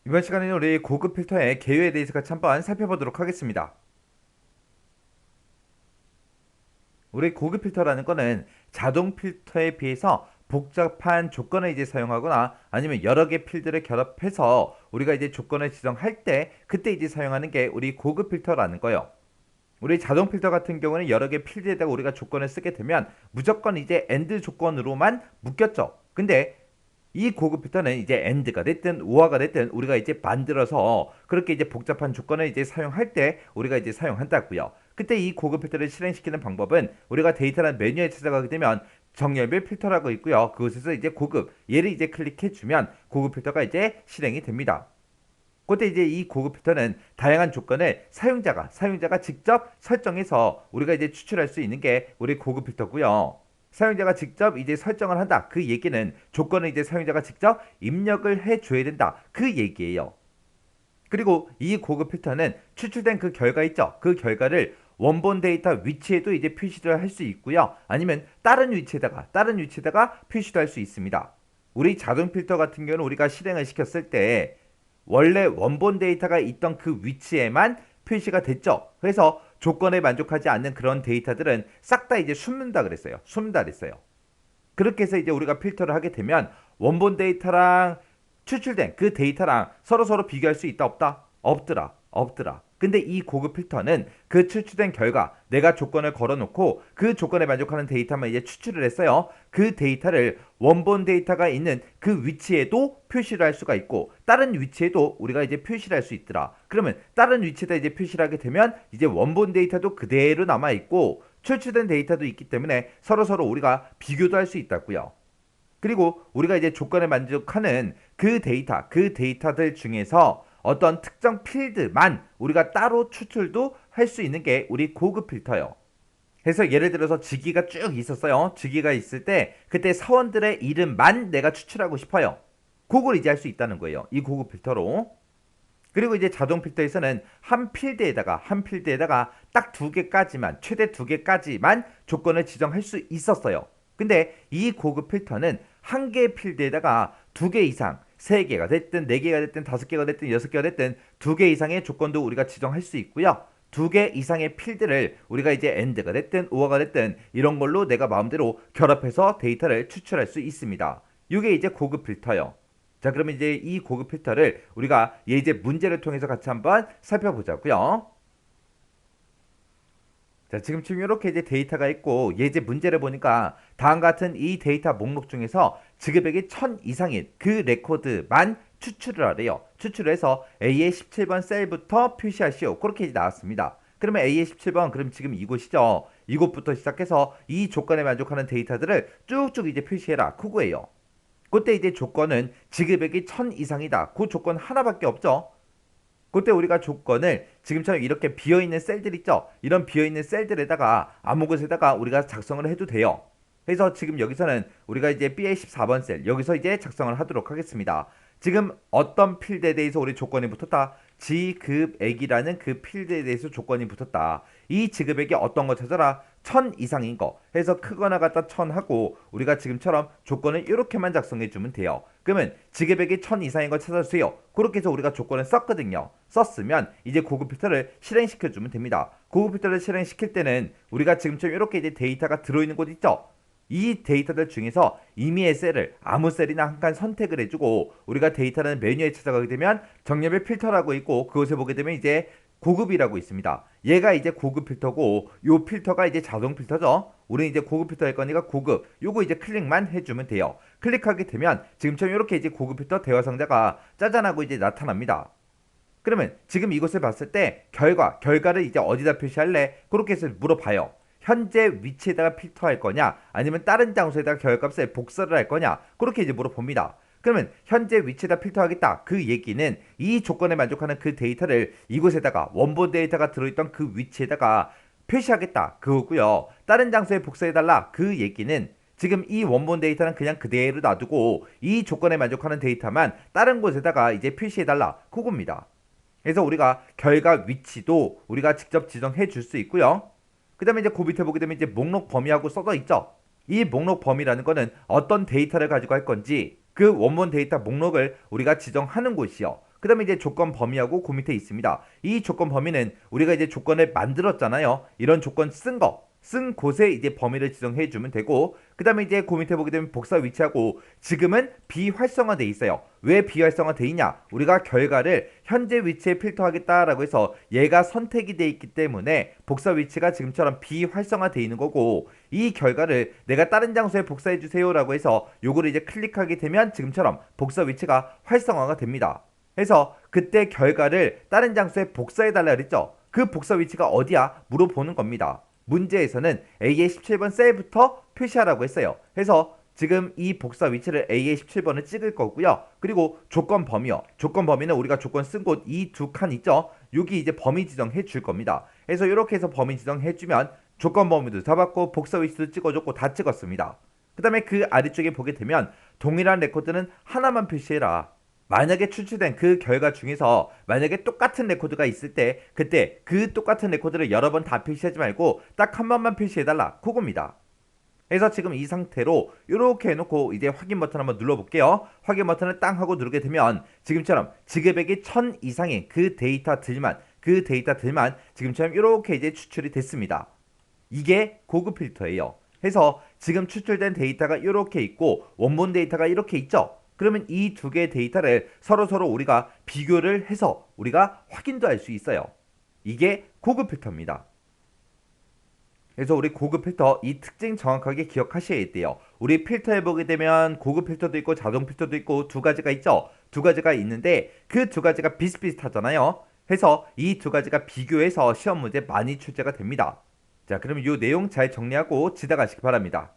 이번 시간에는 우리 고급 필터의 개요에 대해서 같이 한번 살펴보도록 하겠습니다. 우리 고급 필터라는 거는 자동 필터에 비해서 복잡한 조건을 이제 사용하거나 아니면 여러 개 필드를 결합해서 우리가 이제 조건을 지정할 때 그때 이제 사용하는 게 우리 고급 필터라는 거예요. 우리 자동 필터 같은 경우는 여러 개 필드에다가 우리가 조건을 쓰게 되면 무조건 이제 AND 조건으로만 묶였죠. 근데 이 고급 필터는 이제 AND가 됐든 OR가 됐든 우리가 이제 만들어서 그렇게 이제 복잡한 조건을 이제 사용할 때 우리가 이제 사용한다고요. 그때 이 고급 필터를 실행시키는 방법은 우리가 데이터란 메뉴에 찾아가게 되면 정렬별 필터라고 있고요. 그곳에서 이제 고급 얘를 이제 클릭해 주면 고급 필터가 이제 실행이 됩니다. 그때 이제 이 고급 필터는 다양한 조건을 사용자가 직접 설정해서 우리가 이제 추출할 수 있는 게 우리 고급 필터고요. 사용자가 직접 이제 설정을 한다. 그 얘기는 조건을 이제 사용자가 직접 입력을 해줘야 된다. 그 얘기예요. 그리고 이 고급 필터는 추출된 그 결과 있죠. 그 결과를 원본 데이터 위치에도 이제 표시를 할 수 있고요. 아니면 다른 위치에다가 표시도 할 수 있습니다. 우리 자동 필터 같은 경우는 우리가 실행을 시켰을 때 원래 원본 데이터가 있던 그 위치에만 표시가 됐죠. 그래서 조건에 만족하지 않는 그런 데이터들은 싹 다 이제 숨는다 그랬어요. 숨는다 그랬어요. 그렇게 해서 이제 우리가 필터를 하게 되면 원본 데이터랑 추출된 그 데이터랑 서로 비교할 수 있다 없다? 없더라. 근데 이 고급 필터는 그 추출된 결과 내가 조건을 걸어놓고 그 조건에 만족하는 데이터만 이제 추출을 했어요. 그 데이터를 원본 데이터가 있는 그 위치에도 표시를 할 수가 있고 다른 위치에도 우리가 이제 표시를 할 수 있더라. 그러면 다른 위치에다 이제 표시를 하게 되면 이제 원본 데이터도 그대로 남아 있고 출처된 데이터도 있기 때문에 서로 우리가 비교도 할 수 있다고요. 그리고 우리가 이제 조건에 만족하는 그 데이터들 중에서 어떤 특정 필드만 우리가 따로 추출도 할 수 있는 게 우리 고급 필터예요. 그래서 예를 들어서 직위가 쭉 있었어요. 직위가 있을 때 그때 사원들의 이름만 내가 추출하고 싶어요. 그걸 이제 할 수 있다는 거예요. 이 고급 필터로. 그리고 이제 자동 필터에서는 한 필드에다가 딱 두 개까지만 최대 두 개까지만 조건을 지정할 수 있었어요. 근데 이 고급 필터는 한 개의 필드에다가 두 개 이상 세 개가 됐든 네 개가 됐든 다섯 개가 됐든 여섯 개가 됐든 두 개 이상의 조건도 우리가 지정할 수 있고요. 두 개 이상의 필드를 우리가 이제 AND가 됐든 OR가 됐든 이런 걸로 내가 마음대로 결합해서 데이터를 추출할 수 있습니다. 이게 이제 고급 필터요. 자, 그러면 이제 이 고급 필터를 우리가 예제 문제를 통해서 같이 한번 살펴보자고요. 자, 지금 이렇게 이제 데이터가 있고 예제 문제를 보니까 다음 같은 이 데이터 목록 중에서 지급액이 1000 이상인 그 레코드만 추출을 하래요. 추출을 해서 A의 17번 셀부터 표시하시오. 그렇게 이제 나왔습니다. 그러면 A의 17번 그럼 지금 이곳이죠. 이곳부터 시작해서 이 조건에 만족하는 데이터들을 쭉쭉 이제 표시해라. 그거예요. 그때 이제 조건은 지급액이 1000 이상이다. 그 조건 하나밖에 없죠. 그때 우리가 조건을 지금처럼 이렇게 비어있는 셀들 있죠. 이런 비어있는 셀들에다가 아무 곳에다가 우리가 작성을 해도 돼요. 그래서 지금 여기서는 우리가 이제 B의 14번 셀 여기서 이제 작성을 하도록 하겠습니다. 지금 어떤 필드에 대해서 우리 조건이 붙었다. 지급액이라는 그 필드에 대해서 조건이 붙었다. 이 지급액이 어떤 거 찾아라. 1000 이상인 거 해서 크거나 같다 1000 하고 우리가 지금처럼 조건을 이렇게만 작성해 주면 돼요. 그러면 지급액이 1000 이상인 거 찾아주세요. 그렇게 해서 우리가 조건을 썼거든요. 썼으면 이제 고급 필터를 실행시켜 주면 됩니다. 고급 필터를 실행시킬 때는 우리가 지금처럼 이렇게 이제 데이터가 들어있는 곳 있죠. 이 데이터들 중에서 임의의 셀을 아무 셀이나 한 칸 선택을 해주고 우리가 데이터라는 메뉴에 찾아가게 되면 정렬별 필터라고 있고 그곳에 보게 되면 이제 고급이라고 있습니다. 얘가 이제 고급 필터고 요 필터가 이제 자동 필터죠. 우리는 이제 고급 필터 할 거니까 고급 요거 이제 클릭만 해주면 돼요. 클릭하게 되면 지금처럼 이렇게 이제 고급 필터 대화 상자가 짜잔하고 이제 나타납니다. 그러면 지금 이것을 봤을 때 결과를 이제 어디다 표시할래? 그렇게 해서 물어봐요. 현재 위치에다가 필터할 거냐 아니면 다른 장소에다가 결과값을 복사를 할 거냐 그렇게 이제 물어봅니다. 그러면 현재 위치에다 필터하겠다. 그 얘기는 이 조건에 만족하는 그 데이터를 이곳에다가 원본 데이터가 들어있던 그 위치에다가 표시하겠다. 그거고요. 다른 장소에 복사해달라. 그 얘기는 지금 이 원본 데이터는 그냥 그대로 놔두고 이 조건에 만족하는 데이터만 다른 곳에다가 이제 표시해달라. 그겁니다. 그래서 우리가 결과 위치도 우리가 직접 지정해 줄 수 있고요. 그 다음에 이제 그 밑에 보게 되면 이제 목록 범위하고 써져 있죠. 이 목록 범위라는 거는 어떤 데이터를 가지고 할 건지 그 원본 데이터 목록을 우리가 지정하는 곳이요. 그 다음에 이제 조건 범위하고 그 밑에 있습니다. 이 조건 범위는 우리가 이제 조건을 만들었잖아요. 이런 조건 쓴 곳에 이제 범위를 지정해 주면 되고, 그 다음에 이제 그 밑에 보게 되면 복사 위치하고 지금은 비활성화돼 있어요. 왜 비활성화돼 있냐? 우리가 결과를 현재 위치에 필터하겠다라고 해서 얘가 선택이 돼 있기 때문에 복사 위치가 지금처럼 비활성화돼 있는 거고, 이 결과를 내가 다른 장소에 복사해 주세요라고 해서 요거를 이제 클릭하게 되면 지금처럼 복사 위치가 활성화가 됩니다. 그래서 그때 결과를 다른 장소에 복사해 달라 그랬죠. 그 복사 위치가 어디야? 물어보는 겁니다. 문제에서는 A의 17번 셀부터 표시하라고 했어요. 그래서 지금 이 복사 위치를 A의 17번을 찍을 거고요. 그리고 조건 범위요. 조건 범위는 우리가 조건 쓴 곳 이 두 칸 있죠. 여기 이제 범위 지정해 줄 겁니다. 그래서 이렇게 해서 범위 지정해 주면 조건 범위도 잡았고 복사 위치도 찍어줬고 다 찍었습니다. 그 다음에 그 아래쪽에 보게 되면 동일한 레코드는 하나만 표시해라. 만약에 추출된 그 결과 중에서 만약에 똑같은 레코드가 있을 때 그때 그 똑같은 레코드를 여러 번 다 표시하지 말고 딱 한 번만 표시해달라. 그겁니다. 그래서 지금 이 상태로 이렇게 해놓고 이제 확인 버튼 한번 눌러볼게요. 확인 버튼을 땅 하고 누르게 되면 지금처럼 지급액이 1000 이상의 그 데이터들만 지금처럼 이렇게 이제 추출이 됐습니다. 이게 고급 필터예요. 그래서 지금 추출된 데이터가 이렇게 있고 원본 데이터가 이렇게 있죠. 그러면 이 두 개의 데이터를 서로 우리가 비교를 해서 우리가 확인도 할 수 있어요. 이게 고급 필터입니다. 그래서 우리 고급 필터 이 특징 정확하게 기억하셔야 돼요. 우리 필터에 보게 되면 고급 필터도 있고 자동 필터도 있고 두 가지가 있죠. 두 가지가 있는데 그 두 가지가 비슷비슷하잖아요. 해서 이 두 가지가 비교해서 시험 문제 많이 출제가 됩니다. 자, 그럼 이 내용 잘 정리하고 지나가시기 바랍니다.